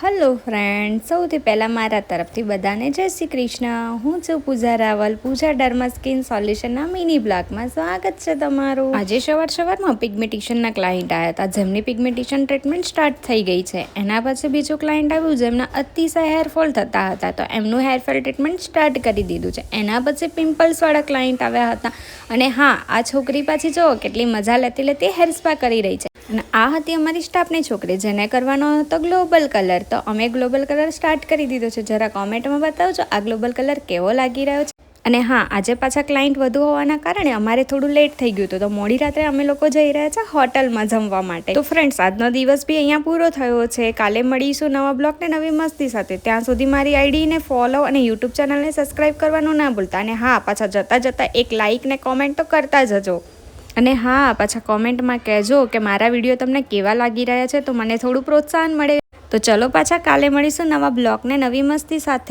Hello friend, સૌથી પહેલાં મારા તરફથી બધાને જય શ્રી કૃષ્ણ. હું છું પૂજા રાવલ. પૂજા ડર્મા સ્કિન સોલ્યુશનના મિની બ્લોગમાં સ્વાગત છે તમારું. આજે સવારમાં પિગમેન્ટેશનના ક્લાયન્ટ આવ્યા હતા, જેમની પિગમેન્ટેશન ટ્રીટમેન્ટ સ્ટાર્ટ થઈ ગઈ છે. એના પછી બીજું ક્લાયન્ટ આવ્યું જેમના અતિશય હેરફોલ થતા હતા, તો એમનું હેરફોલ ટ્રીટમેન્ટ સ્ટાર્ટ કરી દીધું છે. એના પછી પિમ્પલ્સવાળા ક્લાયન્ટ આવ્યા હતા. અને હા, આ છોકરી પાછી જુઓ કેટલી મજા લેતી હેર સ્પા કરી રહી છે. અને આ હતી અમારી સ્ટાફની છોકરી, જેને કરવાનો હતો ગ્લોબલ કલર. તો અમે ગ્લોબલ કલર સ્ટાર્ટ કરી દીધો છે. જરા કોમેન્ટમાં બતાવજો આ ગ્લોબલ કલર કેવો લાગી રહ્યો છે. અને હા, આજે પાછા ક્લાયન્ટ વધુ હોવાના કારણે અમારે થોડું લેટ થઈ ગયું હતું, તો મોડી રાત્રે અમે લોકો જઈ રહ્યા છે હોટલમાં જમવા માટે. તો ફ્રેન્ડ્સ, આજનો દિવસ બી અહીંયા પૂરો થયો છે. કાલે મળીશું નવા બ્લોગ ને નવી મસ્તી સાથે. ત્યાં સુધી મારી આઈડીને ફોલો અને યુટ્યુબ ચેનલને સબસ્ક્રાઈબ કરવાનું ના ભૂલતા. અને હા, પાછા જતા એક લાઇક ને કોમેન્ટ તો કરતા જજો. અને હા, પાછા કોમેન્ટમાં કહેજો કે મારા વિડીયો તમને કેવા લાગી રહ્યા છે, તો મને થોડું પ્રોત્સાહન મળે. તો ચલો પાછા કાલે મળીશું નવા બ્લોગ ને નવી મસ્તી સાથે.